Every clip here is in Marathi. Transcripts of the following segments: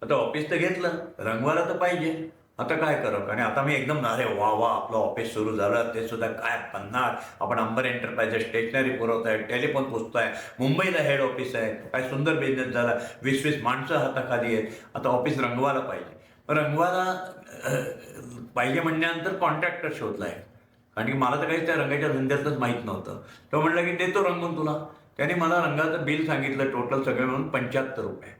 आता ऑफिस तर घेतलं, रंगवायला तर पाहिजे. आता काय करावं? आणि आता मी एकदम अरे वा वा आपलं ऑफिस सुरू झालं, ते सुद्धा काय पन्नास. आपण अंबर एंटरप्राइजेस स्टेशनरी पुरवताय, टेलिफोन पुसताय, मुंबईला हेड ऑफिस आहे, काय सुंदर बिझनेस झाला, 20-20 माणसं हाताखाली आहेत. आता ऑफिस रंगवायला पाहिजे. रंगवायला पाहिजे म्हणल्यानंतर कॉन्ट्रॅक्टर शोधलाय. कारण की मला तर काही त्या रंगाच्या धंद्यातच माहीत नव्हतं. तो म्हटलं की देतो रंगून तुला. त्याने मला रंगाचं बिल सांगितलं टोटल सगळं मिळून ₹75.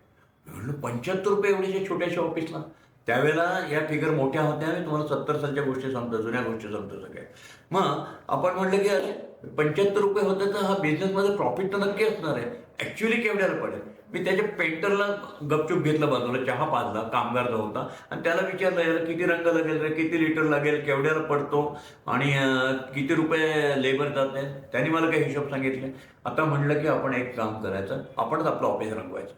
मी म्हटलं ₹75 एवढ्याशा छोट्याशा ऑफिसला. त्यावेळेला या फिगर मोठ्या होत्या. मी तुम्हाला 70 सालच्या गोष्टी सांगतो, जुन्या गोष्टी सांगतो सगळ्या. मग आपण म्हटलं की अरे ₹75 होते तर हा बिझनेसमध्ये प्रॉफिट तर नक्की असणार आहे. ॲक्च्युली केवढ्याला पडेल? मी त्याच्या पेंटरला गपचूप घेतलं बाजूला, चहा पाजला, कामगार जो होता, आणि त्याला विचारलं यार किती रंग लागेल रे, किती लिटर लागेल, केवढ्याला पडतो आणि किती रुपये लेबर जात आहे. त्यांनी मला काही हिशोब सांगितले. आता म्हटलं की आपण एक काम करायचं, आपणच आपलं ऑफिस रंगवायचं.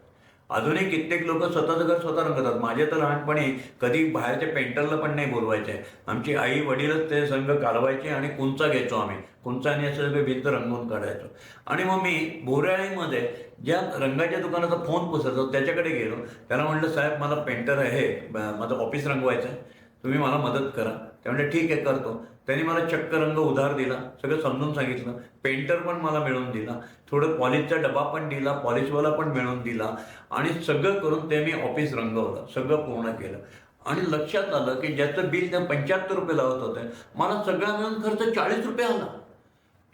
अजूनही कित्येक लोक स्वतःचं घर स्वतः रंगवतात. माझ्या तर लहानपणी कधी बाहेरच्या पेंटरला पण नाही बोलवायचे. आमची आई वडीलच ते संघ काढवायचे आणि कुंचा घ्यायचो आम्ही. कुंचाने असं सगळे भिंत रंगवून काढायचो. आणि मग मी बोराळीमध्ये ज्या रंगाच्या दुकानाचा फोन पुसायचो त्याच्याकडे गेलो. त्याला म्हटलं साहेब मला पेंटर आहे, माझं ऑफिस रंगवायचं आहे, तुम्ही मला मदत करा. ते म्हणले ठीक आहे करतो. त्यांनी मला चक्क रंग उधार दिला, सगळं समजून सांगितलं. पेंटर पण मला मिळवून दिला, थोडं पॉलिशचा डबा पण दिला, पॉलिशवाला पण मिळवून दिला, आणि सगळं करून ते मी ऑफिस रंगवलं, सगळं पूर्ण केलं. आणि लक्षात आलं की ज्याचं बिल त्या ₹75 लावत होते, मला सगळा मिळून खर्च ₹40 आला.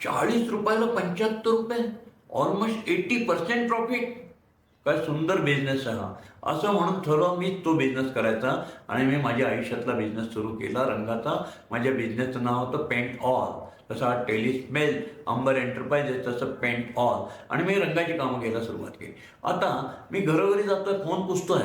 ₹40ला ₹75, ऑलमोस्ट 80% प्रॉफिट. काय सुंदर बिझनेस आहे हा. असं म्हणून ठरवून मी तो बिझनेस करायचा आणि मी माझ्या आयुष्यातला बिझनेस सुरू केला रंगाचा. माझ्या बिझनेसचं नाव होतं पेंट ऑल. तसं हा टेलिस्मेल अंबर एंटरप्राइजेस, तसं पेंट ऑल. आणि मी रंगाची कामं घ्यायला सुरुवात केली. आता मी घरोघरी जातोय, फोन पुसतोय.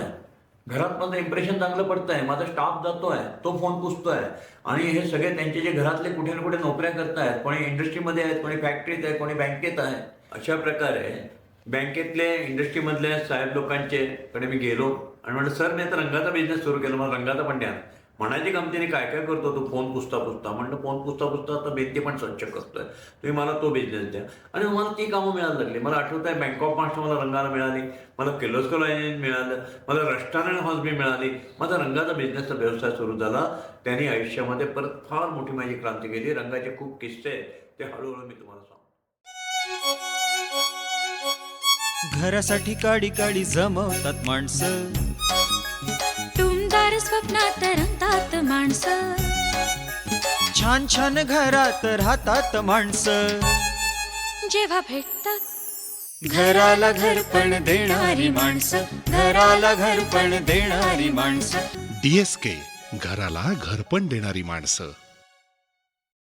घरात माझं इम्प्रेशन चांगलं पडतं आहे, माझा स्टाफ जातो आहे, तो फोन पुसतो आहे. आणि हे सगळे त्यांचे जे घरातले कुठे ना कुठे नोकऱ्या करत आहेत, कोणी इंडस्ट्रीमध्ये आहेत, कोणी फॅक्टरीत आहे, कोणी बँकेत आहे. अशा प्रकारे बँकेतले इंडस्ट्रीमधल्या साहेब लोकांचे कडे मी गेलो आणि म्हटलं सर मी आता रंगाचा बिझनेस सुरू केला, मला रंगाचा पण द्या. म्हणायची कंपनीने काय काय करतो तो फोन पुसता पुसता. म्हटलं फोन पुसता पुसता आता भिंती पण स्वच्छ करतोय, तुम्ही मला तो बिझनेस द्या. आणि मला ती कामं मिळायला लागली. मला आठवत आहे बँक ऑफ महाराष्ट्र मला रंगाला मिळाली, मला किर्लोस्कर लाईन मिळालं, मला रेस्टॉरंट हाऊस बी मिळाली. माझा रंगाचा बिझनेसचा व्यवसाय सुरू झाला. त्यांनी आयुष्यामध्ये परत फार मोठी माझी क्रांती केली. रंगाचे खूप किस्से आहेत, ते हळूहळू मी तुम्हाला सांगतो. घरासाठी काडी काडी जमवतात माणसं, टुमदार स्वप्नात रंगतात माणसं, छान छान घरात राहतात माणसं. जेव्हा भेटतात घराला घर पण देणारी माणसं, घराला घर पण देणारी माणसं. DSK, घराला घरपण देणारी माणसं.